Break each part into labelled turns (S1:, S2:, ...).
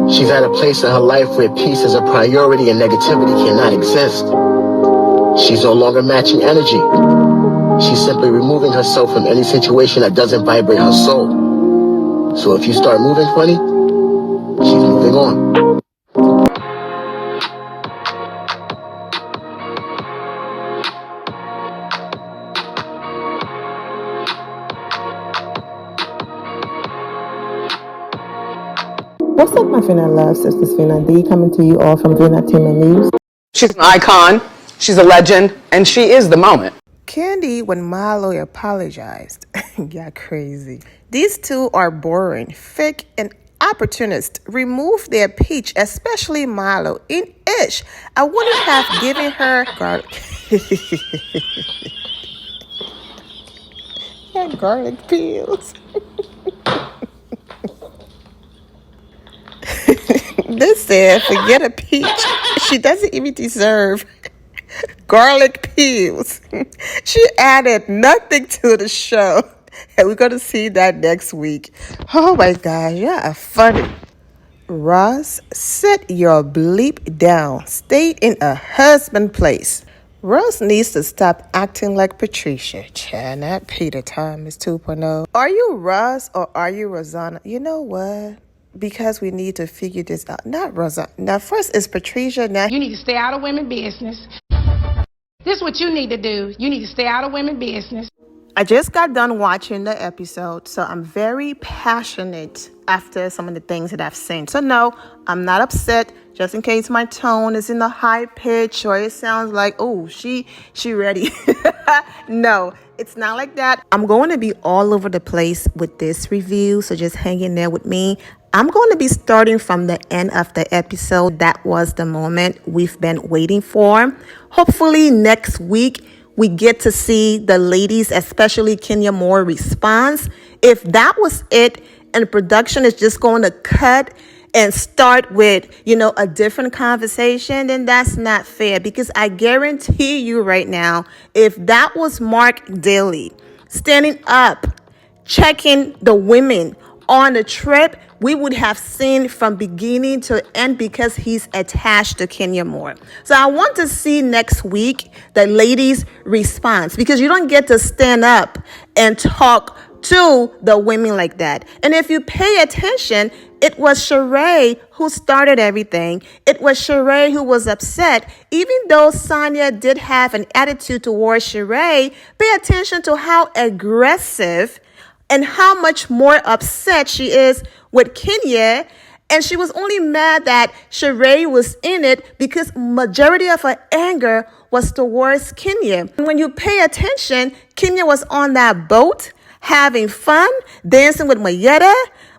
S1: She's at a place in her life where peace is a priority and negativity cannot exist. She's no longer matching energy. She's simply removing herself from any situation that doesn't vibrate her soul. So if you start moving funny, she's moving on.
S2: What's up, my Fina love? Sisters Fina D coming to you all from Fina Team News.
S3: She's an icon, she's a legend, and she is the moment.
S2: Candy, when Marlo apologized, yeah, crazy. These two are boring, fake, and opportunist. Remove their peach, especially Marlo. In ish, I wouldn't have given her garlic. And garlic peels. This said, forget a peach. She doesn't even deserve garlic peels. She added nothing to the show. And we're going to see that next week. Oh my gosh, you are funny. Ross, sit your bleep down. Stay in a husband place. Ross needs to stop acting like Patricia. Not Peter Thomas 2.0. Are you Ross or are you Rosanna? You know what? Because we need to figure this out. Not Rosanna. Now, first is Patricia. Now,
S4: you need to stay out of women's business. This is what you need to do. You need to stay out of women's business.
S2: I just got done watching the episode, so I'm very passionate after some of the things that I've seen. So no, I'm not upset, just in case my tone is in the high pitch or it sounds like, oh, she ready. No, it's not like that. I'm going to be all over the place with this review, so just hang in there with me. I'm going to be starting from the end of the episode. That was the moment we've been waiting for. Hopefully next week, we get to see the ladies, especially Kenya Moore, response. If that was it, and production is just going to cut and start with, a different conversation, then that's not fair. Because I guarantee you right now, if that was Mark Daly standing up, checking the women on the trip, we would have seen from beginning to end because he's attached to Kenya Moore. So I want to see next week the ladies' response, because you don't get to stand up and talk to the women like that. And if you pay attention, it was Sheree who started everything. It was Sheree who was upset. Even though Sanya did have an attitude towards Sheree, pay attention to how aggressive and how much more upset she is with Kenya. And she was only mad that Sheree was in it because majority of her anger was towards Kenya. And when you pay attention, Kenya was on that boat, having fun, dancing with Mayetta,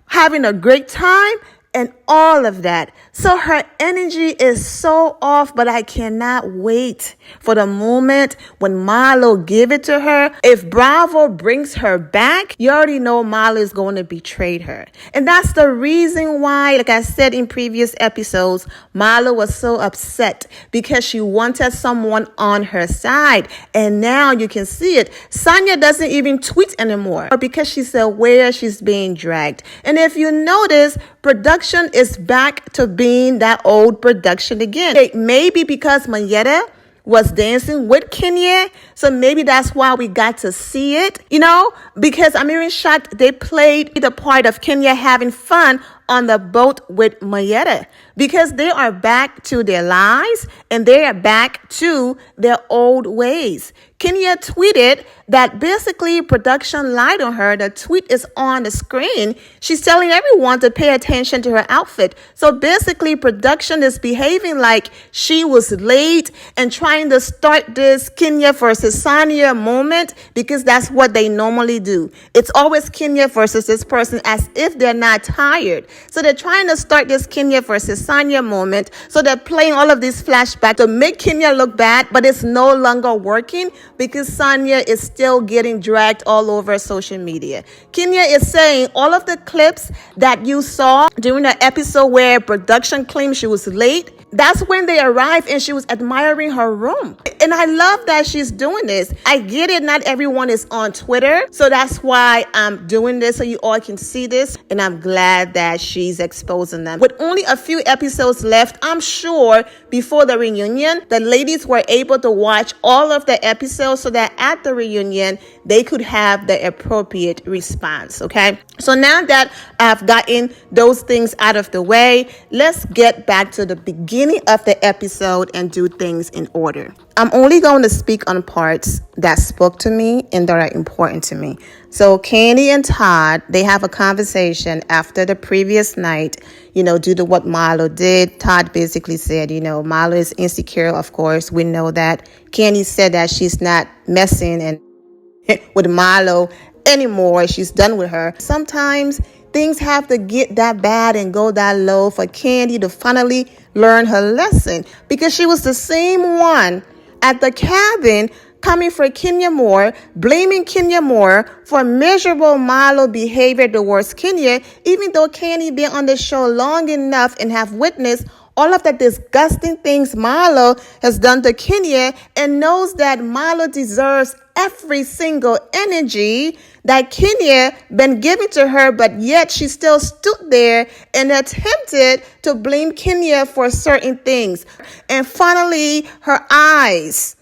S2: having a great time, and all of that. So her energy is so off, but I cannot wait for the moment when Marlo give it to her. If Bravo brings her back, you already know Marlo is going to betray her. And that's the reason why, like I said in previous episodes, Marlo was so upset because she wanted someone on her side. And now you can see it. Sanya doesn't even tweet anymore because she's aware she's being dragged. And if you notice, production is back to being that old production again. Maybe because Mayetta was dancing with Kenya, so maybe that's why we got to see it, because I'm even shocked they played the part of Kenya having fun on the boat with Mayetta, because they are back to their lies and they are back to their old ways. Kenya tweeted that basically production lied on her. The tweet is on the screen. She's telling everyone to pay attention to her outfit. So basically production is behaving like she was late and trying to start this Kenya versus Sanya moment, because that's what they normally do. It's always Kenya versus this person as if they're not tired. So they're trying to start this Kenya versus Sanya moment. So they're playing all of these flashbacks to make Kenya look bad, but it's no longer working because Sanya is still getting dragged all over social media. Kenya is saying all of the clips that you saw during the episode where production claimed she was late, That's when they arrived and she was admiring her room. And I love that she's doing this. I get it. Not everyone is on Twitter. So that's why I'm doing this so you all can see this. And I'm glad that she's exposing them. With only a few episodes left, I'm sure before the reunion, the ladies were able to watch all of the episodes so that at the reunion, they could have the appropriate response. Okay. So now that I've gotten those things out of the way, let's get back to the beginning of the episode and do things in order. I'm only going to speak on parts that spoke to me and that are important to me. So Candy and Todd, they have a conversation after the previous night, due to what Marlo did. Todd basically said, Marlo is insecure, of course. We know that. Candy said that she's not messing and with Marlo anymore. She's done with her. Sometimes things have to get that bad and go that low for Candy to finally learn her lesson, because she was the same one at the cabin coming for Kenya Moore, blaming Kenya Moore for miserable Marlo behavior towards Kenya, even though Candy been on the show long enough and have witnessed all of the disgusting things Marlo has done to Kenya, and knows that Marlo deserves every single energy that Kenya been giving to her, but yet she still stood there and attempted to blame Kenya for certain things. And finally, her eyes,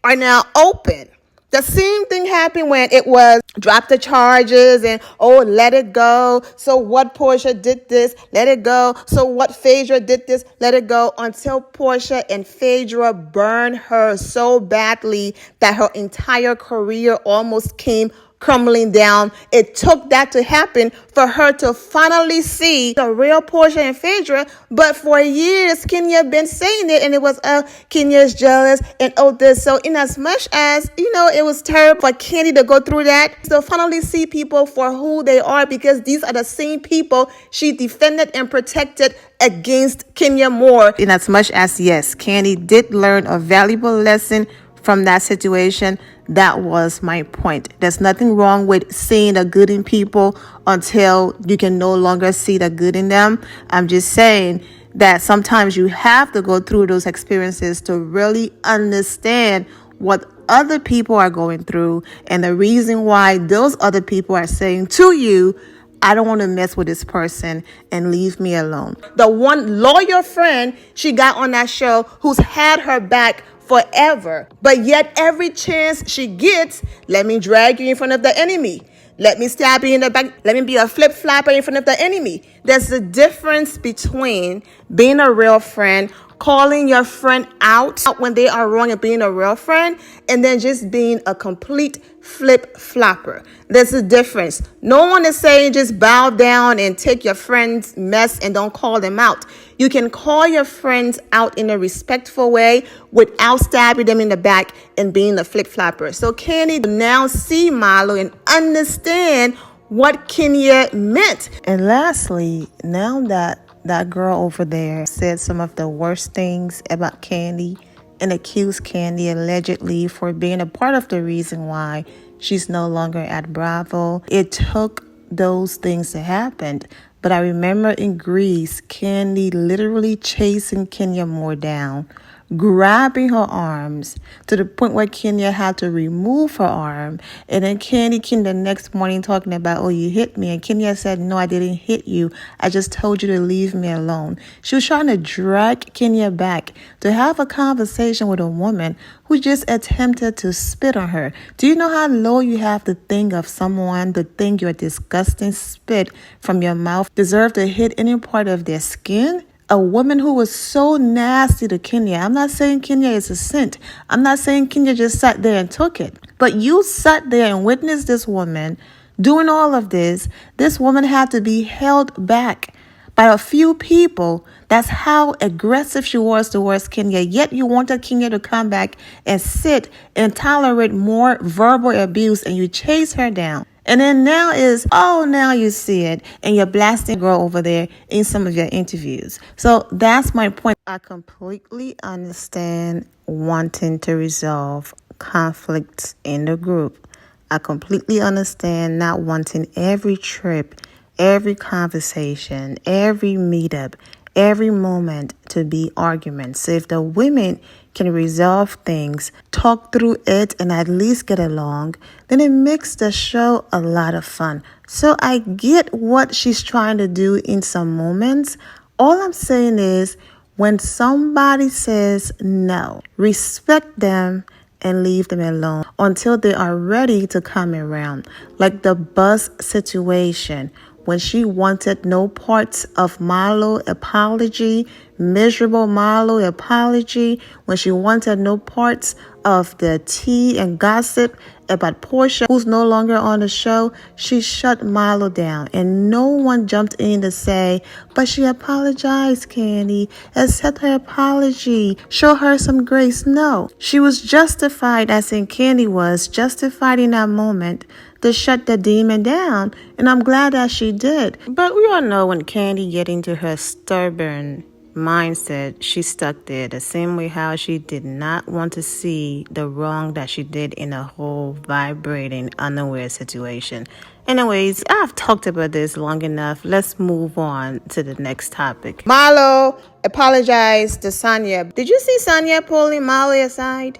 S2: are now open. The same thing happened when it was drop the charges and, let it go. So what, Portia did this, let it go. So what, Phaedra did this, let it go. Until Portia and Phaedra burned her so badly that her entire career almost came crumbling down. It took that to happen for her to finally see the real Portia and Phaedra. But for years, Kenya been saying it, and it was, Kenya's jealous, and this. So in as much as, it was terrible for Candy to go through that, to finally see people for who they are, because these are the same people she defended and protected against Kenya Moore. In as much as, yes, Candy did learn a valuable lesson from that situation. That was my point. There's nothing wrong with seeing the good in people until you can no longer see the good in them. I'm just saying that sometimes you have to go through those experiences to really understand what other people are going through and the reason why those other people are saying to you, I don't want to mess with this person and leave me alone. The one lawyer friend she got on that show who's had her back forever, but yet every chance she gets, let me drag you in front of the enemy. Let me stab you in the back. Let me be a flip-flapper in front of the enemy. There's a difference between being a real friend, calling your friend out when they are wrong and being a real friend, and then just being a complete flip-flapper. There's a difference. No one is saying just bow down and take your friend's mess and don't call them out. You can call your friends out in a respectful way without stabbing them in the back and being a flip-flapper. So Candy now see Marlo and understand what Kenya meant. And lastly, now that girl over there said some of the worst things about Candy and accused Candy allegedly for being a part of the reason why she's no longer at Bravo. It took those things to happen. But I remember in Greece, Candy literally chasing Kenya Moore down, grabbing her arms to the point where Kenya had to remove her arm. And then Candy came the next morning talking about, you hit me. And Kenya said, no, I didn't hit you. I just told you to leave me alone. She was trying to drag Kenya back to have a conversation with a woman who just attempted to spit on her. Do you know how low you have to think of someone to think your disgusting spit from your mouth deserve to hit any part of their skin? A woman who was so nasty to Kenya. I'm not saying Kenya is a saint. I'm not saying Kenya just sat there and took it. But you sat there and witnessed this woman doing all of this. This woman had to be held back by a few people. That's how aggressive she was towards Kenya. Yet you wanted Kenya to come back and sit and tolerate more verbal abuse, and you chase her down. And then now you see it, and you're blasting girl over there in some of your interviews. So that's my point. I completely understand wanting to resolve conflicts in the group. I completely understand not wanting every trip, every conversation, every meetup, every moment to be arguments. So if the women can resolve things, talk through it, and at least get along, then it makes the show a lot of fun. So I get what she's trying to do in some moments. All I'm saying is, when somebody says no, respect them and leave them alone until they are ready to come around. Like the bus situation, when she wanted no parts of Marlo apology, miserable Marlo apology, when she wanted no parts of the tea and gossip about Portia, who's no longer on the show, she shut Marlo down. And no one jumped in to say, but she apologized, Candy. Accept her apology. Show her some grace. No, she was justified, as in Candy was justified in that moment to shut the demon down. And I'm glad that she did. But we all know when Candy get into her stubborn mindset, she stuck there the same way how she did not want to see the wrong that she did in a whole vibrating underwear situation. Anyways, I've talked about this long enough. Let's move on to the next topic. Marlo apologized to Sanya. Did you see Sanya pulling Marlo aside?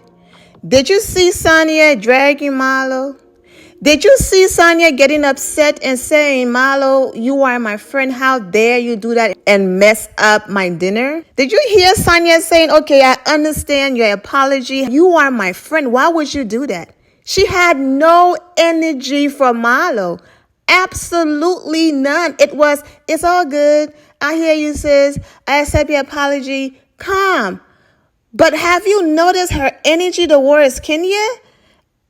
S2: Did you see Sanya dragging Marlo? Did you see Sanya getting upset and saying, Marlo, you are my friend. How dare you do that and mess up my dinner? Did you hear Sanya saying, okay, I understand your apology. You are my friend. Why would you do that? She had no energy for Marlo. Absolutely none. It's all good. I hear you, sis. I accept your apology. Calm. But have you noticed her energy towards Kenya?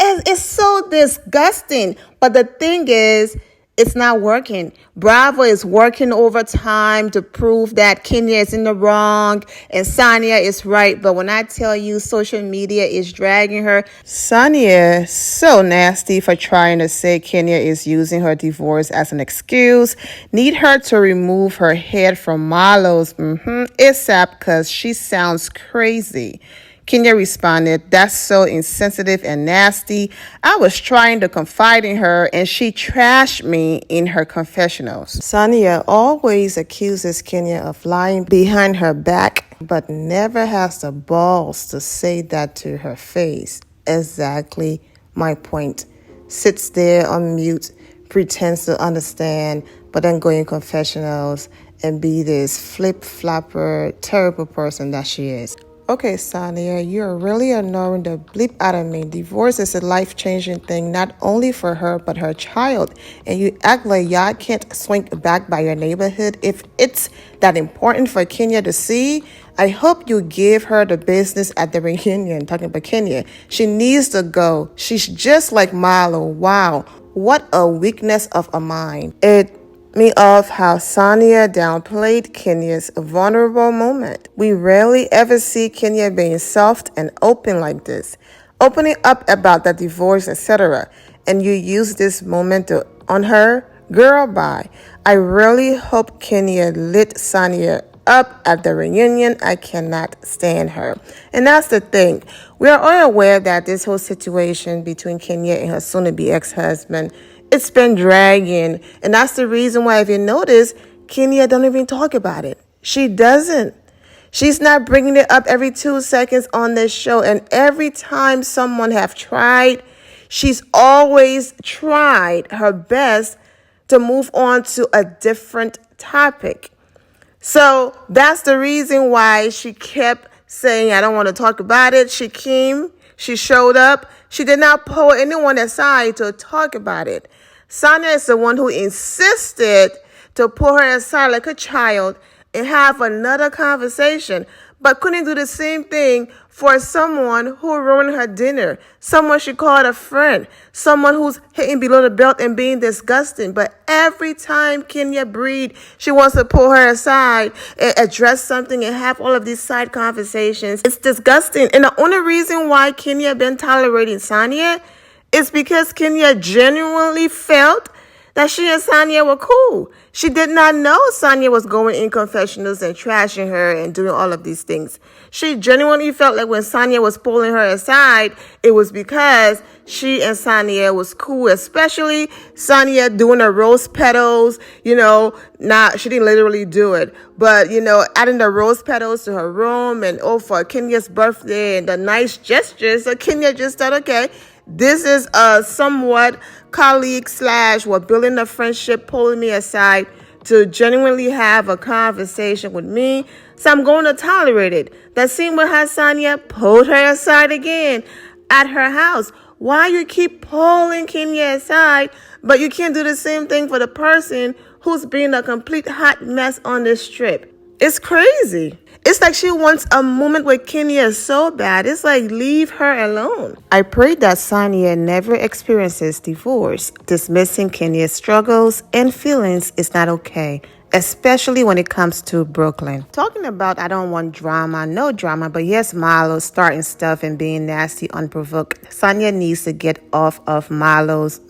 S2: It's so disgusting. But the thing is, it's not working. Bravo is working overtime to prove that Kenya is in the wrong and Sanya is right. But when I tell you social media is dragging her, Sanya is so nasty for trying to say Kenya is using her divorce as an excuse. Need her to remove her head from Marlo's ASAP because she sounds crazy. Kenya responded, that's so insensitive and nasty. I was trying to confide in her and she trashed me in her confessionals. Sanya always accuses Kenya of lying behind her back, but never has the balls to say that to her face. Exactly my point. Sits there on mute, pretends to understand, but then go in confessionals and be this flip-flopper, terrible person that she is. Okay, Sanya, you're really annoying the bleep out of me. Divorce is a life-changing thing, not only for her, but her child. And you act like y'all can't swing back by your neighborhood. If it's that important for Kenya to see, I hope you give her the business at the reunion. Talking about Kenya, she needs to go. She's just like Marlo. Wow, what a weakness of a mind. It me of how Sanya downplayed Kenya's vulnerable moment. We rarely ever see Kenya being soft and open like this, opening up about the divorce, etc. And you use this moment on her? Girl, bye. I really hope Kenya lit Sanya up at the reunion. I cannot stand her. And that's the thing. We are all aware that this whole situation between Kenya and her soon-to-be ex-husband, it's been dragging. And that's the reason why, if you notice, Kenya don't even talk about it. She doesn't. She's not bringing it up every 2 seconds on this show. And every time someone have tried, she's always tried her best to move on to a different topic. So that's the reason why she kept saying, I don't want to talk about it. She came, she showed up. She did not pull anyone aside to talk about it. Sanya is the one who insisted to pull her aside like a child and have another conversation, but couldn't do the same thing for someone who ruined her dinner, someone she called a friend, someone who's hitting below the belt and being disgusting. But every time Kenya breathes, she wants to pull her aside and address something and have all of these side conversations. It's disgusting. And the only reason why Kenya been tolerating Sanya is because Kenya genuinely felt that she and Sanya were cool. She did not know Sanya was going in confessionals and trashing her and doing all of these things. She genuinely felt like when Sanya was pulling her aside, it was because she and Sanya was cool, especially Sanya doing the rose petals, she didn't literally do it, but, adding the rose petals to her room and, for Kenya's birthday and the nice gestures. So Kenya just thought, okay, this is a somewhat colleague / we're building a friendship, pulling me aside to genuinely have a conversation with me. So I'm going to tolerate it. That scene with Sanya pulled her aside again at her house. Why you keep pulling Kenya aside, but you can't do the same thing for the person who's being a complete hot mess on this trip? It's crazy. It's like she wants a moment with Kenya so bad. It's like, leave her alone. I pray that Sanya never experiences divorce. Dismissing Kenya's struggles and feelings is not okay, especially when it comes to Brooklyn. Talking about I don't want drama, no drama, but yes, Marlo starting stuff and being nasty unprovoked. Sanya needs to get off of Marlo's.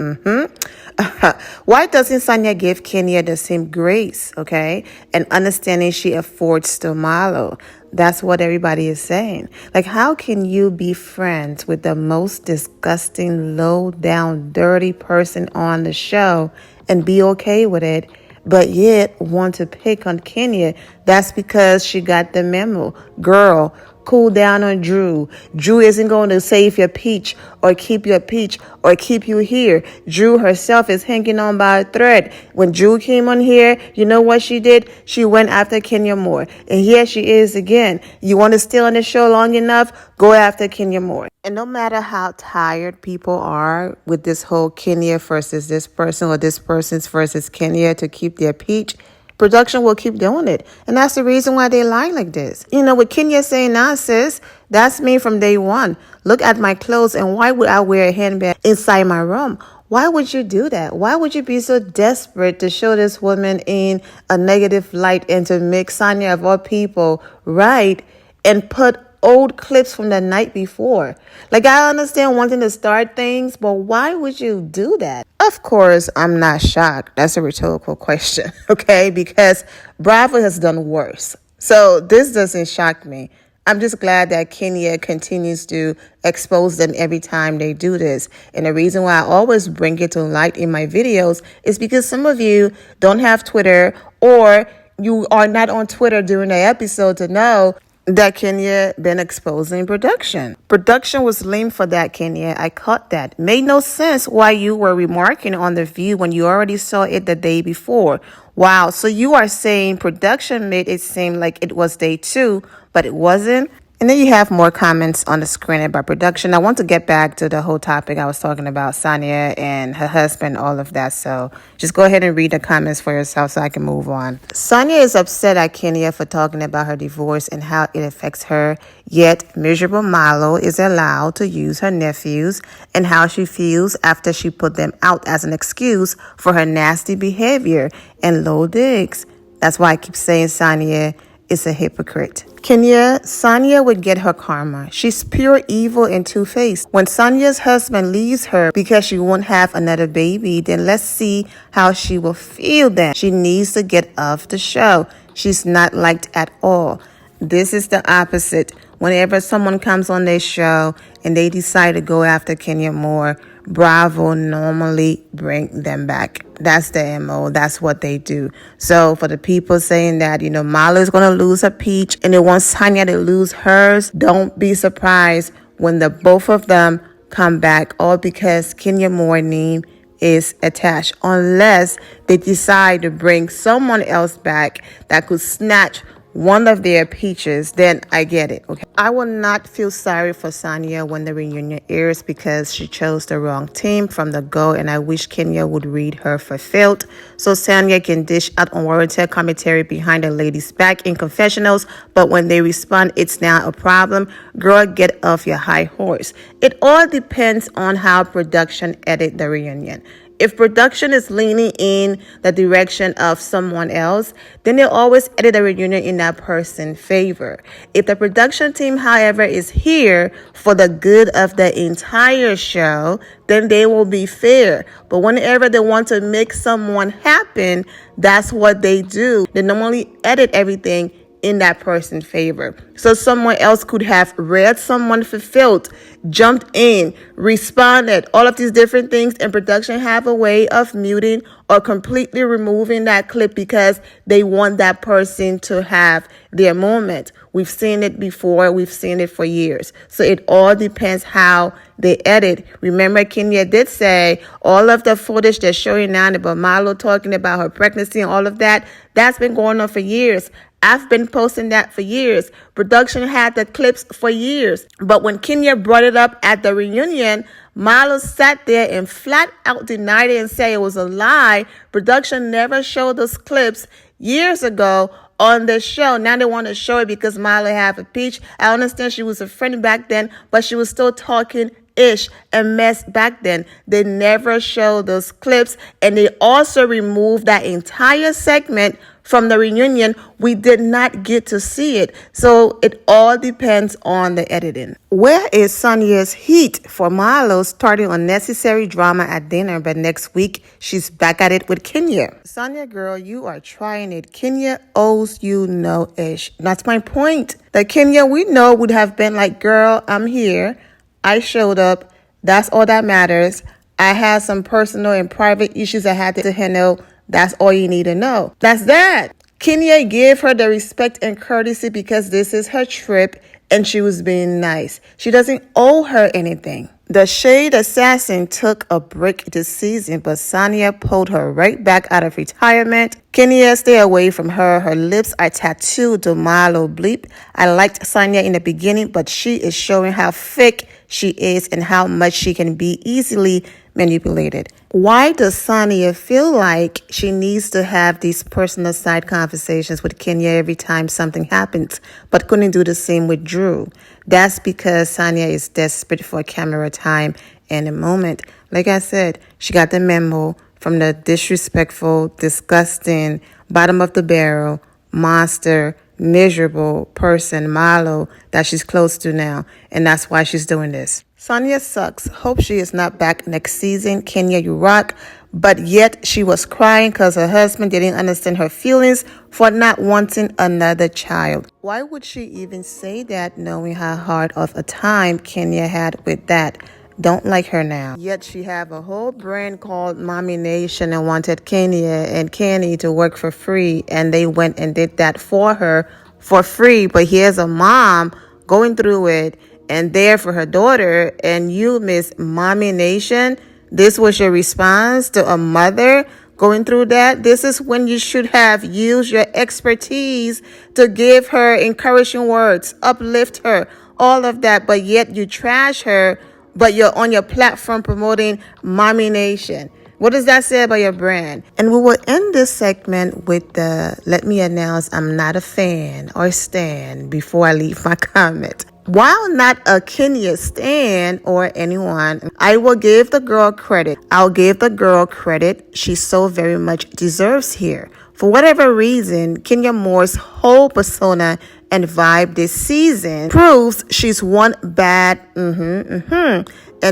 S2: Why doesn't Sanya give Kenya the same grace, okay, and understanding she affords to Marlo? That's what everybody is saying. Like, how can you be friends with the most disgusting, low-down, dirty person on the show and be okay with it, but yet want to pick on Kenya? That's because she got the memo. Girl, cool down on Drew. Drew isn't going to save your peach or keep your peach or keep you here. Drew herself is hanging on by a thread. When Drew came on here, you know what she did? She went after Kenya more. And here she is again. You want to stay on the show long enough? Go after Kenya more. And no matter how tired people are with this whole Kenya versus this person or this person's versus Kenya to keep their peach, production will keep doing it. And that's the reason why they lie like this. With Kenya saying, nah, sis, that's me from day one. Look at my clothes, and why would I wear a handbag inside my room? Why would you do that? Why would you be so desperate to show this woman in a negative light and to make Sanya, of all people, right, and put old clips from the night before? Like, I understand wanting to start things, but why would you do that? Of course, I'm not shocked. That's a rhetorical question, okay? Because Bravo has done worse. So this doesn't shock me. I'm just glad that Kenya continues to expose them every time they do this. And the reason why I always bring it to light in my videos is because some of you don't have Twitter, or you are not on Twitter during the episode to know that Kenya been exposing production. Production was lame for that, Kenya. I caught that. Made no sense why you were remarking on The View when you already saw it the day before. Wow, so you are saying production made it seem like it was day 2, but it wasn't? And then you have more comments on the screen about production. I want to get back to the whole topic I was talking about, Sanya and her husband, all of that. So just go ahead and read the comments for yourself so I can move on. Sanya is upset at Kenya for talking about her divorce and how it affects her. Yet miserable Marlo is allowed to use her nephews and how she feels after she put them out as an excuse for her nasty behavior and low digs. That's why I keep saying Sanya is a hypocrite. Sanya would get her karma. She's pure evil and two-faced. When Sanya's husband leaves her because she won't have another baby, then let's see how she will feel then. She needs to get off the show. She's not liked at all. This is the opposite. Whenever someone comes on their show and they decide to go after Kenya more, Bravo normally bring them back. That's the MO. That's what they do. So for the people saying that, Marlo is going to lose her peach and they want Sanya to lose hers, don't be surprised when the both of them come back, all because Kenya Moore's name is attached, unless they decide to bring someone else back that could snatch one of their peaches, then I get it, okay? I will not feel sorry for Sanya when the reunion airs because she chose the wrong team from the go, and I wish Kenya would read her for filth so Sanya can dish out unwarranted commentary behind the ladies' back in confessionals, but when they respond, it's now a problem. Girl, get off your high horse. It all depends on how production edit the reunion. If production is leaning in the direction of someone else, then they'll always edit a reunion in that person's favor. If the production team, however, is here for the good of the entire show, then they will be fair. But whenever they want to make someone happen, that's what they do. They normally edit everything in that person's favor. So someone else could have read someone fulfilled, jumped in, responded, all of these different things, and production have a way of muting or completely removing that clip because they want that person to have their moment. We've seen it before. We've seen it for years. So it all depends how they edit. Remember, Kenya did say all of the footage they're showing now about Marlo talking about her pregnancy and all of that, that's been going on for years. I've been posting that for years. Production had the clips for years. But when Kenya brought it up at the reunion, Marlo sat there and flat out denied it and said it was a lie. Production never showed those clips years ago on the show. Now they want to show it because Marlo had a peach. I understand she was a friend back then, but she was still talking ish and mess back then. They never showed those clips, and they also removed that entire segment from the reunion. We did not get to see it. So it all depends on the editing. Where is Sanya's heat for Marlo starting unnecessary drama at dinner, but next week she's back at it with Kenya? Sanya girl, you are trying it. Kenya owes you no ish. That's my point. The Kenya we know would have been like, girl, I'm here. I showed up. That's all that matters. I had some personal and private issues I had to handle. That's all you need to know. That's that. Kenya gave her the respect and courtesy because this is her trip and she was being nice. She doesn't owe her anything. The Shade Assassin took a break this season, but Sanya pulled her right back out of retirement. Kenya, stay away from her. Her lips are tattooed to Marlo bleep. I liked Sanya in the beginning, but she is showing how fake she is and how much she can be easily manipulated. Why does Sanya feel like she needs to have these personal side conversations with Kenya every time something happens, but couldn't do the same with Drew? That's because Sanya is desperate for camera time and a moment. Like I said, she got the memo from the disrespectful, disgusting, bottom of the barrel, monster, miserable person, Marlo, that she's close to now. And that's why she's doing this. Sanya sucks. Hope she is not back next season. Kenya, you rock. But yet she was crying because her husband didn't understand her feelings for not wanting another child. Why would she even say that knowing how hard of a time Kenya had with that? Don't like her now. Yet she have a whole brand called Mommy Nation and wanted Kenya and Kenny to work for free. And they went and did that for her for free. But here's a mom going through it and there for her daughter. And you, Miss Mommy Nation, this was your response to a mother going through that? This is when you should have used your expertise to give her encouraging words, uplift her, all of that. But yet you trash her. But you're on your platform promoting Mommy Nation. What does that say about your brand? And we will end this segment with the let me announce I'm not a fan or stan before I leave my comment. While not a Kenya stan or anyone, I will give the girl credit. I'll give the girl credit she so very much deserves here. For whatever reason, Kenya Moore's whole persona and vibe this season proves she's one bad and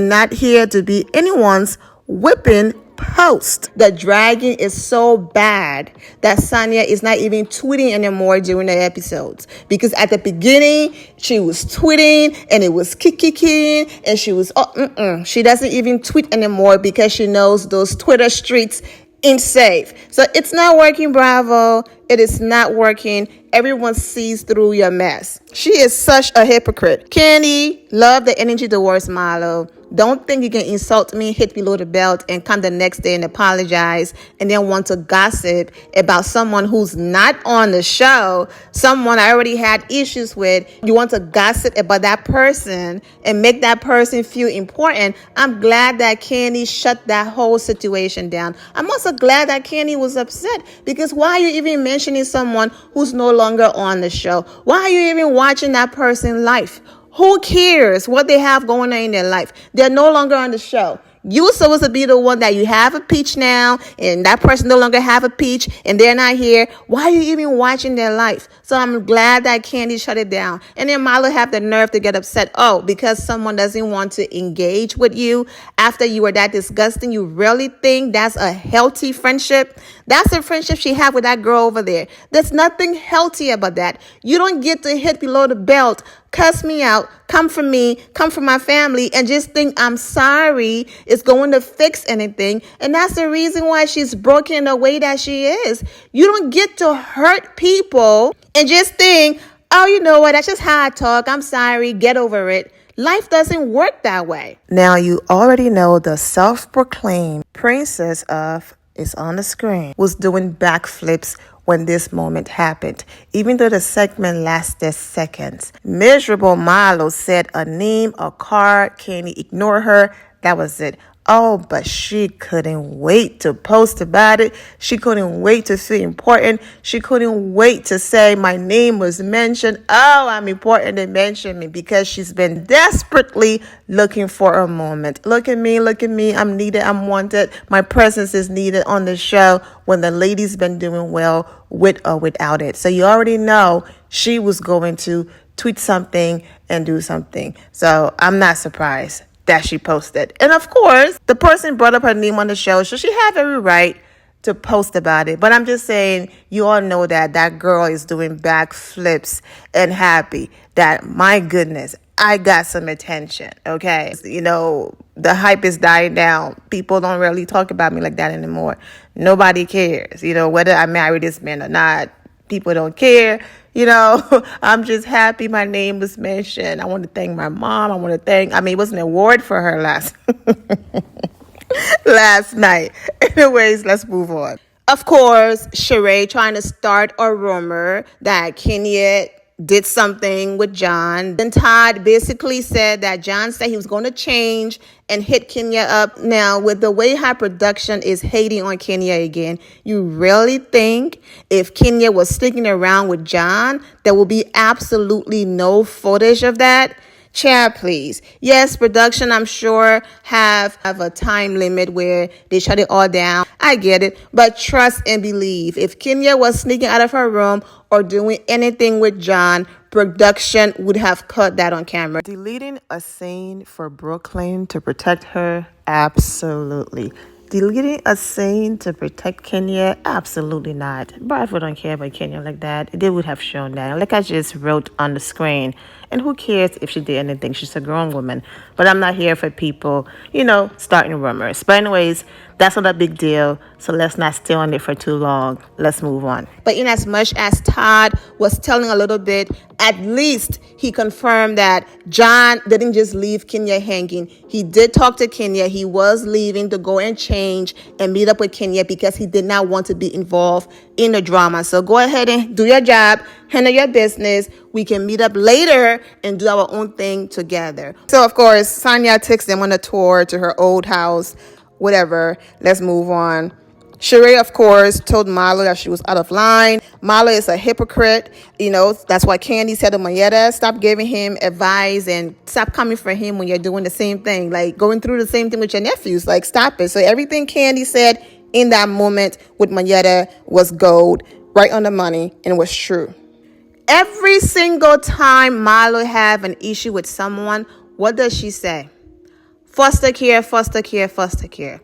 S2: not here to be anyone's whipping post. The dragging is so bad that Sanya is not even tweeting anymore during the episodes. Because at the beginning, she was tweeting and it was kicking and she was, she doesn't even tweet anymore because she knows those Twitter streets ain't safe. So it's not working, Bravo. It is not working. Everyone sees through your mess. She is such a hypocrite. Candy, love the energy towards Marlo. Don't think you can insult me, hit below the belt, and come the next day and apologize and then want to gossip about someone who's not on the show, someone I already had issues with. You want to gossip about that person and make that person feel important. I'm glad that Candy shut that whole situation down. I'm also glad that Candy was upset because why are you even mentioning someone who's no longer on the show? Why are you even watching that person's life? Who cares what they have going on in their life? They're no longer on the show. You were supposed to be the one that you have a peach now, and that person no longer have a peach, and they're not here. Why are you even watching their life? So I'm glad that Candy shut it down. And then Marlo have the nerve to get upset. Oh, because someone doesn't want to engage with you after you were that disgusting. You really think that's a healthy friendship? That's a friendship she had with that girl over there. There's nothing healthy about that. You don't get to hit below the belt, cuss me out, come for me, come for my family, and just think I'm sorry is going to fix anything. And that's the reason why she's broken in the way that she is. You don't get to hurt people and just think, oh, you know what, that's just how I talk. I'm sorry, get over it. Life doesn't work that way. Now, you already know the self-proclaimed princess of Is on the Screen was doing backflips when this moment happened, even though the segment lasted seconds. Miserable Marlo said a name, a card, Candy ignored her. That was it. Oh, but she couldn't wait to post about it. She couldn't wait to feel important. She couldn't wait to say my name was mentioned. Oh, I'm important, they mentioned me, because she's been desperately looking for a moment. Look at me, I'm needed, I'm wanted. My presence is needed on the show when the lady's been doing well with or without it. So you already know she was going to tweet something and do something. So I'm not surprised that she posted. And of course, the person brought up her name on the show, so she had every right to post about it. But I'm just saying, you all know that that girl is doing backflips and happy that, my goodness, I got some attention, okay? You know, the hype is dying down. People don't really talk about me like that anymore. Nobody cares, you know, whether I marry this man or not. People don't care. You know, I'm just happy my name was mentioned. I want to thank my mom. It was an award for her last night. Anyways, let's move on. Of course, Sheree trying to start a rumor that Kenya did something with John. Then Todd basically said that John said he was going to change and hit Kenya up. Now, with the way her production is hating on Kenya again, you really think if Kenya was sticking around with John, there will be absolutely no footage of that? Chat, please. Yes, production, I'm sure, have a time limit where they shut it all down. I get it. But trust and believe. If Kenya was sneaking out of her room or doing anything with John, production would have caught that on camera. Deleting a scene for Brooklyn to protect her? Absolutely. Deleting a scene to protect Kenya? Absolutely not. Bradford don't care about Kenya like that. They would have shown that. Like I just wrote on the screen. And who cares if she did anything? She's a grown woman. But I'm not here for people, starting rumors. But anyways, that's not a big deal. So let's not stay on it for too long. Let's move on. But in as much as Todd was telling a little bit, at least he confirmed that John didn't just leave Kenya hanging. He did talk to Kenya. He was leaving to go and change and meet up with Kenya because he did not want to be involved in the drama. So go ahead and do your job, handle your business. We can meet up later and do our own thing together. So, of course, Sanya takes them on a tour to her old house, whatever. Let's move on. Sheree, of course, told Marlo that she was out of line. Marlo is a hypocrite. That's why Candy said to Mayetta, stop giving him advice and stop coming for him when you're doing the same thing. Like going through the same thing with your nephews. Like, stop it. So everything Candy said in that moment with Mayetta was gold, right on the money, and was true. Every single time Marlo have an issue with someone, what does she say? Foster care, foster care, foster care.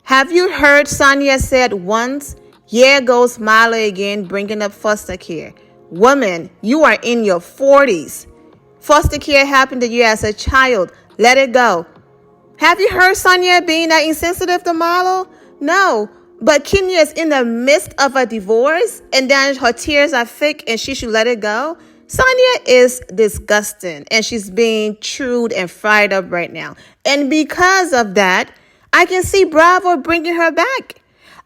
S2: Have you heard Sanya said once, here goes Marlo again bringing up foster care. Woman, you are in your 40s. Foster care happened to you as a child. Let it go. Have you heard Sanya being that insensitive to Marlo? No. But Kenya is in the midst of a divorce and then her tears are fake and she should let it go. Sanya is disgusting and she's being chewed and fried up right now. And because of that, I can see Bravo bringing her back.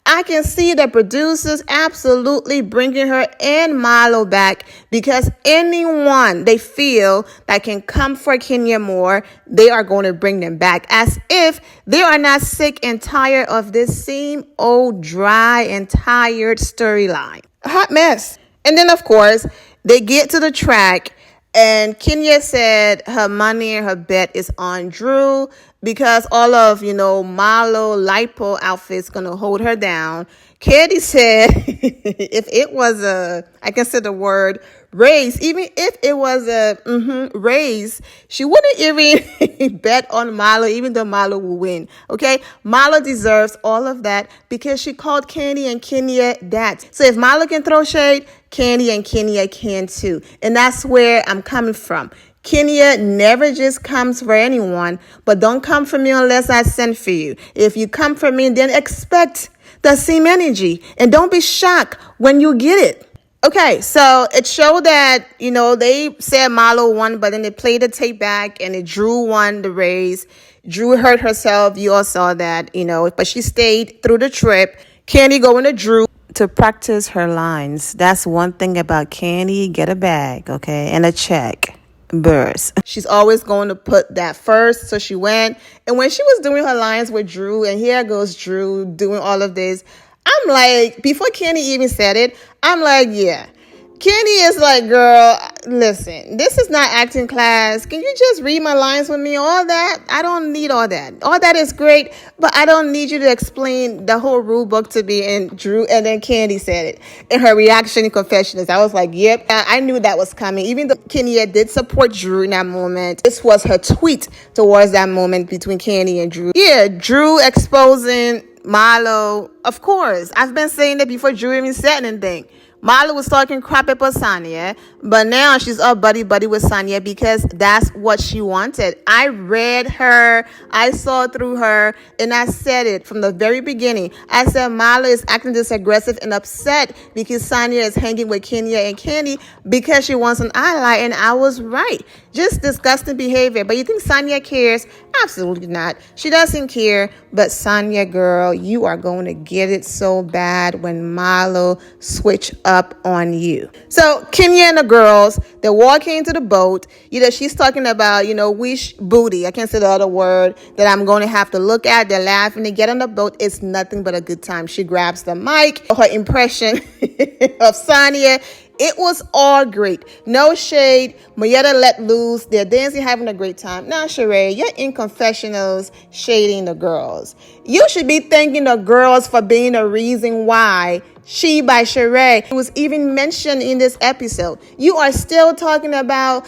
S2: I can see the producers absolutely bringing her and Marlo back because anyone they feel that can come for Kenya more, they are going to bring them back as if they are not sick and tired of this same old dry and tired storyline. A hot mess. And then, of course, they get to the track and Kenya said her money and her bet is on Drew. because all of, Marlo lipo outfits going to hold her down. Candy said if it was I can say the word race, even if it was a race, she wouldn't even bet on Marlo, even though Marlo will win. Okay, Marlo deserves all of that because she called Candy and Kenya that. So if Marlo can throw shade, Candy and Kenya can too. And that's where I'm coming from. Kenya never just comes for anyone, but don't come for me unless I send for you. If you come for me, then expect the same energy and don't be shocked when you get it. Okay, so it showed that, they said Marlo won, but then they played the tape back and Drew won the race. Drew hurt herself. You all saw that, but she stayed through the trip. Candy going to Drew to practice her lines. That's one thing about Candy. Get a bag, okay, and a check. Burst. She's always going to put that first. So she went. And when she was doing her lines with Drew, and here goes Drew doing all of this, I'm like, before Candy even said it, I'm like, yeah. Candy is like, girl, listen, this is not acting class. Can you just read my lines with me? All that? I don't need all that. All that is great, but I don't need you to explain the whole rule book to me. And Drew, and then Candy said it in her reaction in confessionals. I was like, yep, I knew that was coming. Even though Kenya did support Drew in that moment, this was her tweet towards that moment between Candy and Drew. Yeah, Drew exposing Marlo. Of course, I've been saying that before Drew even said anything. Marlo was talking crap about Sanya, but now she's all buddy-buddy with Sanya because that's what she wanted. I read her, I saw through her, and I said it from the very beginning. I said Marlo is acting this aggressive and upset because Sanya is hanging with Kenya and Candy because she wants an ally, and I was right. Just disgusting behavior. But you think Sanya cares? Absolutely not. She doesn't care. But Sanya, girl, you are going to get it so bad when Marlo switch up on you. So Kenya and the girls, they're walking into the boat. She's talking about, wish booty. I can't say the other word that I'm going to have to look at. They're laughing. They get on the boat. It's nothing but a good time. She grabs the mic. Her impression of Sanya. It was all great. No shade. Mayetta let loose. They're dancing, having a great time. Now, Sheree, you're in confessionals shading the girls. You should be thanking the girls for being the reason why She by Sheree. It was even mentioned in this episode. You are still talking about,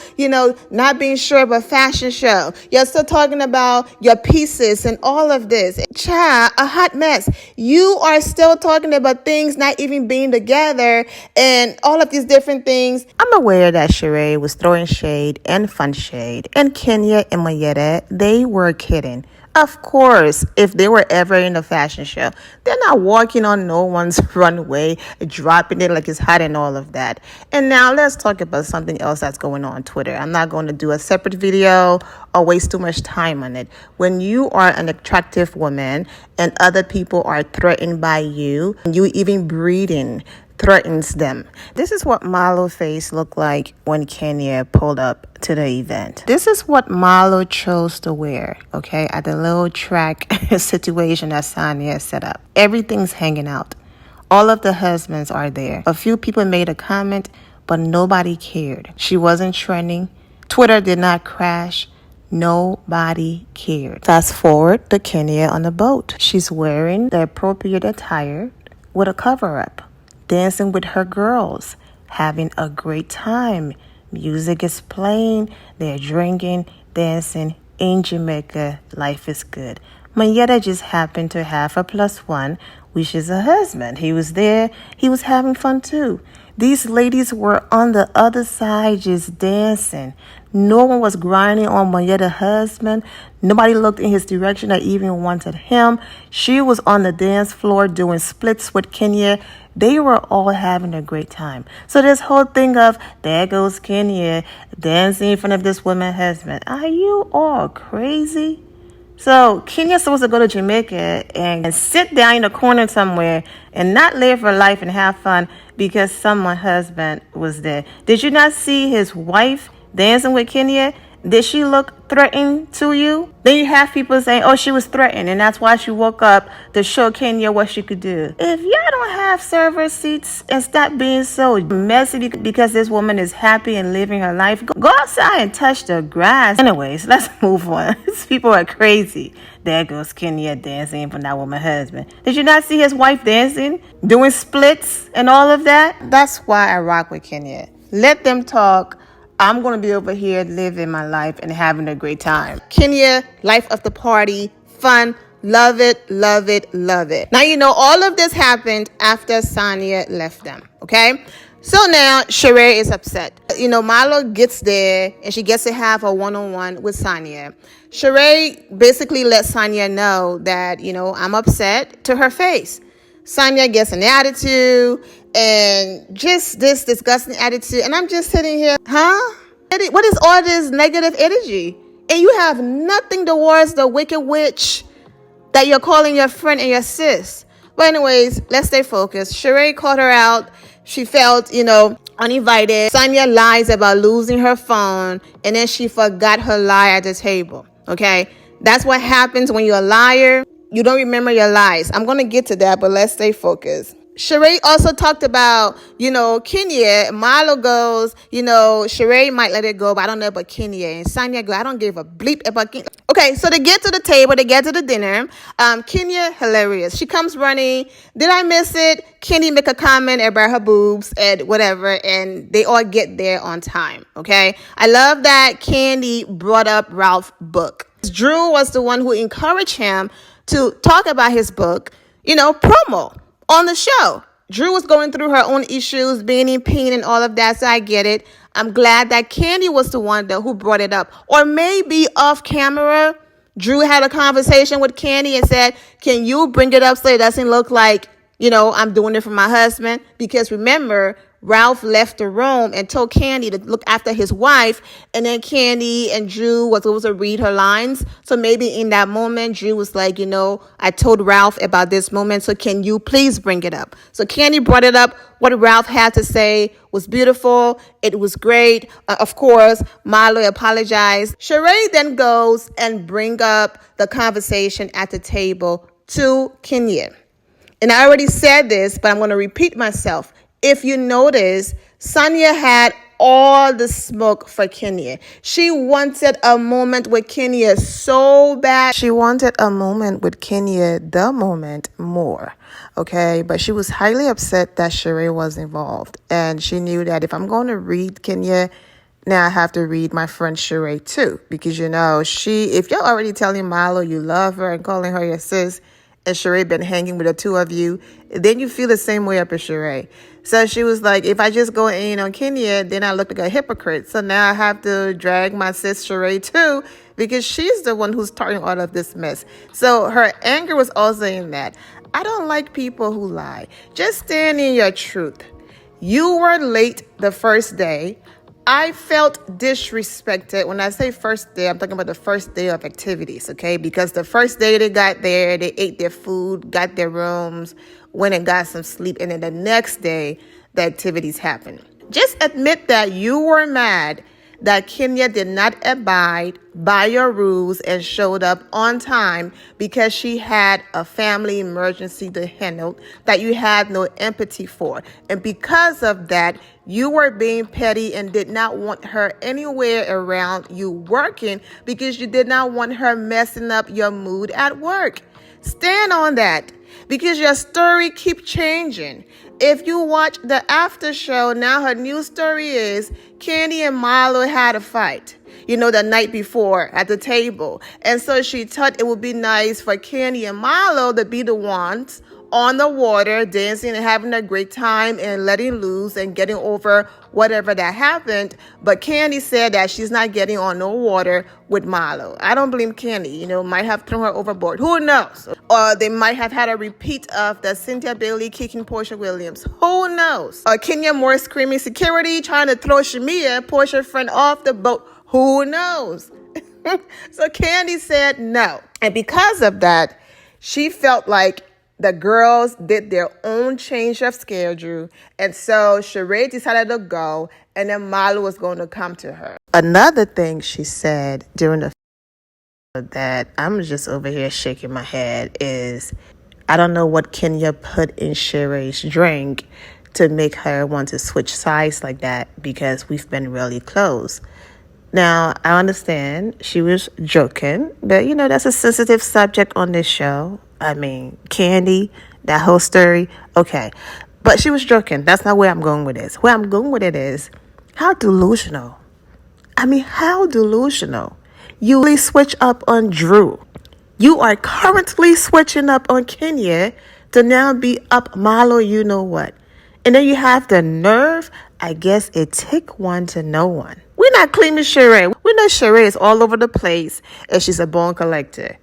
S2: not being sure of a fashion show. You're still talking about your pieces and all of this. Child, a hot mess. You are still talking about things not even being together and all of these different things. I'm aware that Sheree was throwing shade and fun shade. And Kenya and Mayetta, they were kidding. Of course, if they were ever in a fashion show, they're not walking on no one's runway, dropping it like it's hot and all of that. And now let's talk about something else that's going on Twitter. I'm not going to do a separate video or waste too much time on it. When you are an attractive woman and other people are threatened by you, you even breeding threatens them. This is what Marlo's face looked like when Kenya pulled up to the event. This is what Marlo chose to wear, okay, at the little track situation that Sanya set up. Everything's hanging out. All of the husbands are there. A few people made a comment, but nobody cared. She wasn't trending. Twitter did not crash. Nobody cared. Fast forward to Kenya on the boat. She's wearing the appropriate attire with a cover-up. Dancing with her girls, having a great time. Music is playing, they're drinking, dancing. In Jamaica, life is good. Mayetta just happened to have a +1, which is a husband. He was there, he was having fun too. These ladies were on the other side just dancing. No one was grinding on Mayetta's husband. Nobody looked in his direction or even wanted him. She was on the dance floor doing splits with Kenya. They were all having a great time. So this whole thing of, there goes Kenya dancing in front of this woman's husband. Are you all crazy? So Kenya's supposed to go to Jamaica and sit down in a corner somewhere and not live her life and have fun because someone's husband was there. Did you not see his wife dancing with Kenya? Did she look threatened to you? Then you have people saying, oh, she was threatened, and that's why she woke up to show Kenya what she could do. If y'all don't have server seats and stop being so messy because this woman is happy and living her life, go outside and touch the grass. Anyways, let's move on. These people are crazy. There goes Kenya dancing for that woman's husband. Did you not see his wife dancing, doing splits and all of that? That's why I rock with Kenya. Let them talk. I'm going to be over here living my life and having a great time. Kenya, life of the party, fun, love it, love it, love it. Now, all of this happened after Sanya left them, okay? So now Sheree is upset. Marlo gets there and she gets to have a one-on-one with Sanya. Sheree basically lets Sanya know that, I'm upset to her face. Sanya gets an attitude and just this disgusting attitude. And I'm just sitting here, what is all this negative energy? And you have nothing towards the wicked witch that you're calling your friend and your sis. But anyways, let's stay focused. Sheree called her out. She felt, uninvited. Sanya lies about losing her phone, and then she forgot her lie at the table. Okay? That's what happens when you're a liar. You don't remember your lies. I'm going to get to that, but let's stay focused. Sheree also talked about, Kenya. Marlo goes, Sheree might let it go, but I don't know about Kenya. And Sanya goes, I don't give a bleep about Kenya. Okay, so they get to the table, they get to the dinner. Kenya, hilarious. She comes running. Did I miss it? Kenya make a comment about her boobs and whatever, and they all get there on time, okay? I love that Candy brought up Ralph's book. Drew was the one who encouraged him to talk about his book, promo on the show. Drew was going through her own issues, being in pain and all of that, so I get it. I'm glad that Candy was the one, though, who brought it up. Or maybe off camera, Drew had a conversation with Candy and said, can you bring it up so it doesn't look like, I'm doing it for my husband? Because remember, Ralph left the room and told Candy to look after his wife, and then Candy and Drew was supposed to read her lines. So maybe in that moment, Drew was like, I told Ralph about this moment, so can you please bring it up? So Candy brought it up. What Ralph had to say was beautiful. It was great. Of course, Marlo apologized. Sheree then goes and bring up the conversation at the table to Kenya. And I already said this, but I'm going to repeat myself. If you notice, Sanya had all the smoke for Kenya. She wanted a moment with Kenya so bad. She wanted a moment with Kenya, the moment more, okay? But she was highly upset that Sheree was involved. And she knew that if I'm going to read Kenya, now I have to read my friend Sheree too. Because, if you're already telling Marlo you love her and calling her your sis, and Sheree been hanging with the two of you, then you feel the same way up as Sheree. So she was like, if I just go in on Kenya, then I look like a hypocrite. So now I have to drag my sis Sheree too, because she's the one who's starting all of this mess. So her anger was also in that. I don't like people who lie. Just stand in your truth. You were late the first day. I felt disrespected. When I say first day, I'm talking about the first day of activities, okay? Because the first day they got there, they ate their food, got their rooms, went and got some sleep, and then the next day, the activities happened. Just admit that you were mad that Kenya did not abide by your rules and showed up on time because she had a family emergency to handle that you had no empathy for. And because of that, you were being petty and did not want her anywhere around you working because you did not want her messing up your mood at work. Stand on that, because your story keeps changing. If you watch the after show, now her new story is Candy and Marlo had a fight, the night before at the table. And so she thought it would be nice for Candy and Marlo to be the ones on the water, dancing and having a great time and letting loose and getting over whatever that happened. But Candy said that she's not getting on no water with Marlo. I don't blame Candy. Might have thrown her overboard. Who knows? Or they might have had a repeat of the Cynthia Bailey kicking Portia Williams. Who knows? Or Kenya Moore screaming security, trying to throw Shamia, Portia's friend, off the boat. Who knows? So Candy said no. And because of that, she felt like the girls did their own change of schedule. And so Sheree decided to go, and then Marlo was going to come to her. Another thing she said during the that I'm just over here shaking my head is, I don't know what Kenya put in Sheree's drink to make her want to switch sides like that, because we've been really close. Now, I understand she was joking, but that's a sensitive subject on this show. I mean, Candy, that whole story, okay. But she was joking. That's not where I'm going with this. Where I'm going with it is, how delusional. I mean, how delusional. You really switch up on Drew. You are currently switching up on Kenya to now be up Marlo, you know what. And then you have the nerve. I guess it take one to know one. We're not claiming Sheree. We know Sheree is all over the place and she's a bone collector.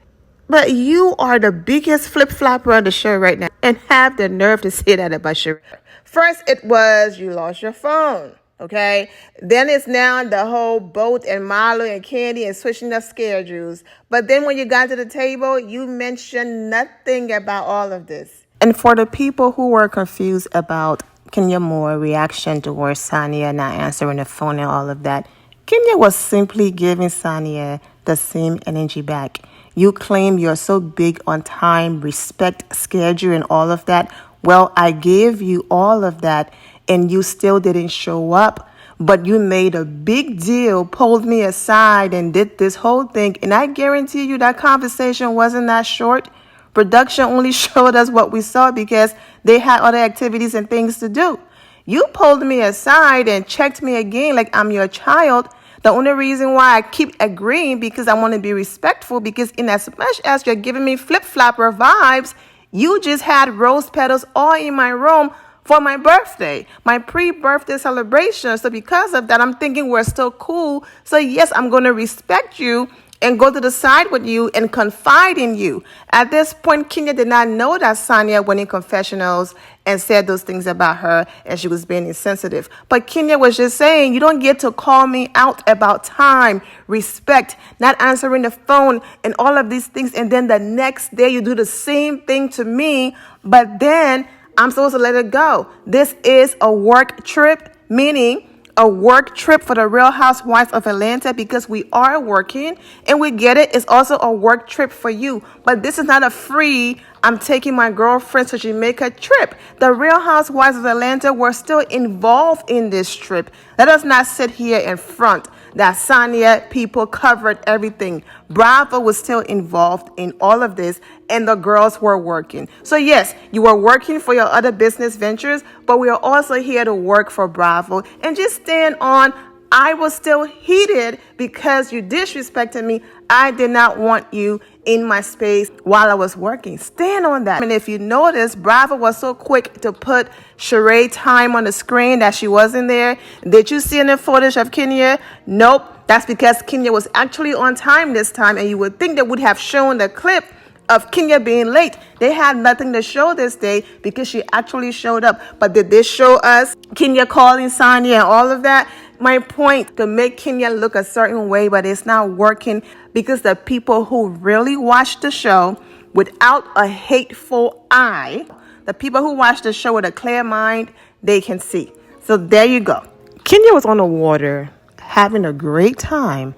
S2: But you are the biggest flip-flopper on the show right now and have the nerve to say that about Sheree. First, it was you lost your phone. Okay, then it's now the whole boat and Marlo and Candy and switching up schedules. But then when you got to the table, you mentioned nothing about all of this. And for the people who were confused about Kenya Moore's reaction towards Sanya not answering the phone and all of that, Kenya was simply giving Sanya the same energy back. You claim you're so big on time, respect, schedule, and all of that. Well, I gave you all of that, and you still didn't show up. But you made a big deal, pulled me aside, and did this whole thing. And I guarantee you that conversation wasn't that short. Production only showed us what we saw because they had other activities and things to do. You pulled me aside and checked me again like I'm your child. The only reason why I keep agreeing because I want to be respectful, because in as much as you're giving me flip-flopper vibes, you just had rose petals all in my room for my birthday, my pre-birthday celebration. So because of that, I'm thinking we're still cool. So yes, I'm going to respect you and go to the side with you and confide in you. At this point, Kenya did not know that Sanya went in confessionals and said those things about her and she was being insensitive. But Kenya was just saying, you don't get to call me out about time, respect, not answering the phone and all of these things. And then the next day you do the same thing to me, but then I'm supposed to let it go. This is a work trip, meaning a work trip for the Real Housewives of Atlanta, because we are working and we get it. It's also a work trip for you. But this is not a free, I'm taking my girlfriend to Jamaica trip. The Real Housewives of Atlanta were still involved in this trip. Let us not sit here in front that Sanya people covered everything. Bravo was still involved in all of this, and the girls were working. So yes, you were working for your other business ventures, but we are also here to work for Bravo. And just stand on, I was still heated because you disrespected me. I did not want you in my space while I was working. Stand on that. And if you notice, Bravo was so quick to put Sheree time on the screen that she wasn't there. Did you see any footage of Kenya? Nope. That's because Kenya was actually on time this time, and you would think they would have shown the clip of Kenya being late. They had nothing to show this day because she actually showed up. But did this show us Kenya calling Sanya and all of that? My point, to make Kenya look a certain way, but it's not working because the people who really watch the show without a hateful eye, the people who watch the show with a clear mind, they can see. So there you go. Kenya was on the water having a great time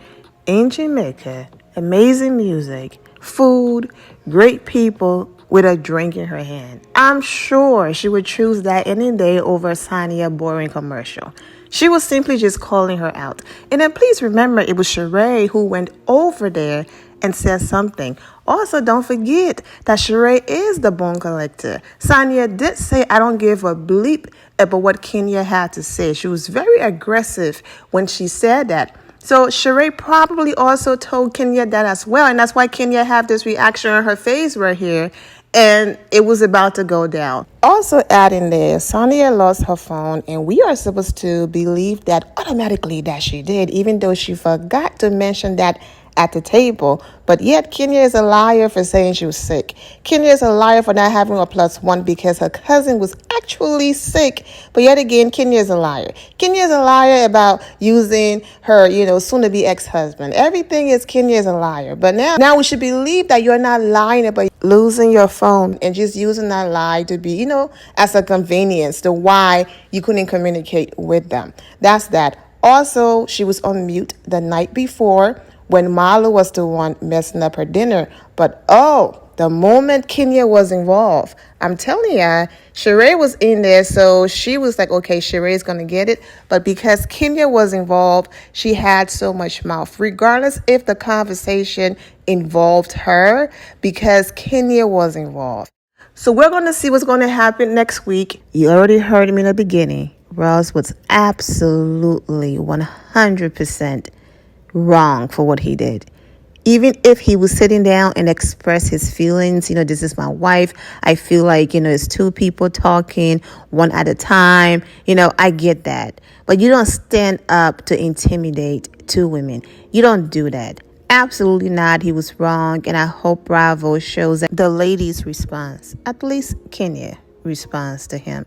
S2: in Jamaica. Amazing music, food, great people with a drink in her hand. I'm sure she would choose that any day over Sanya boring commercial. She was simply just calling her out. And then please remember, it was Sheree who went over there and said something. Also, don't forget that Sheree is the bone collector. Sanya did say, I don't give a bleep about what Kenya had to say. She was very aggressive when she said that. So Sheree probably also told Kenya that as well. And that's why Kenya had this reaction on her face right here. And it was about to go down. Also adding there, Sanya lost her phone, and we are supposed to believe that automatically that she did, even though she forgot to mention that at the table. But yet Kenya is a liar for saying she was sick. Kenya is a liar for not having a +1 because her cousin was actually sick. But yet again, Kenya is a liar. Kenya is a liar about using her, soon-to-be ex-husband. Everything is Kenya is a liar. But now we should believe that you're not lying about losing your phone and just using that lie to be, as a convenience to why you couldn't communicate with them. That's that. Also, she was on mute the night before when Marlo was the one messing up her dinner. But the moment Kenya was involved, I'm telling ya, Sheree was in there, so she was like, okay, Sheree's gonna get it. But because Kenya was involved, she had so much mouth, regardless if the conversation involved her, because Kenya was involved. So we're going to see what's going to happen next week. You already heard me in the beginning. Ross was absolutely 100% wrong for what he did. Even if he was sitting down and express his feelings, this is my wife. I feel like, it's two people talking, one at a time. I get that. But you don't stand up to intimidate two women. You don't do that. Absolutely not. He was wrong. And I hope Bravo shows that the ladies' response, at least Kenya responds to him.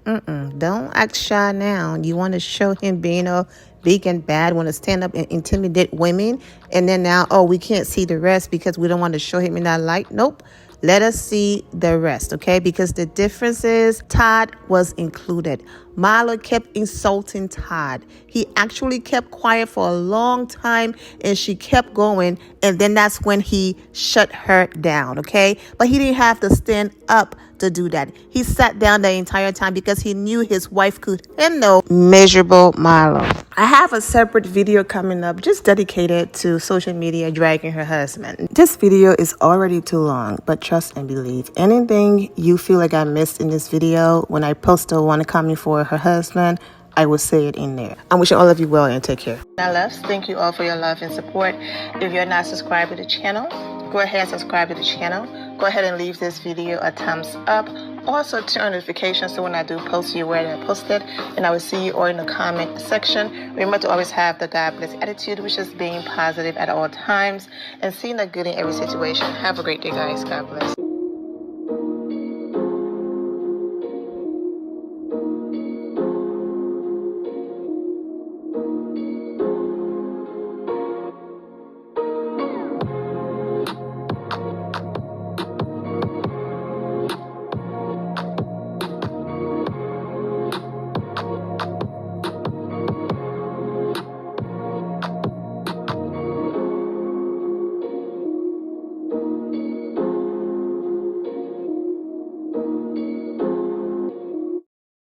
S2: Don't act shy now. You want to show him being a big and bad, want to stand up and intimidate women. And then now, we can't see the rest because we don't want to show him in that light. Nope. Let us see the rest, okay? Because the difference is Todd was included. Marlo kept insulting Todd. He actually kept quiet for a long time and she kept going. And then that's when he shut her down, okay? But he didn't have to stand up to do that. He sat down the entire time because he knew his wife could handle miserable Marlo. I have a separate video coming up just dedicated to social media dragging her husband. This video is already too long, but trust and believe. Anything you feel like I missed in this video, when I post the one coming for her husband, I will say it in there. I'm wishing all of you well and take care. Now, loves, thank you all for your love and support. If you're not subscribed to the channel, go ahead and subscribe to the channel. Go ahead and leave this video a thumbs up. Also, turn on notifications so when I do post, you're aware that I posted. And I will see you all in the comment section. Remember to always have the God bless attitude, which is being positive at all times and seeing the good in every situation. Have a great day, guys. God bless.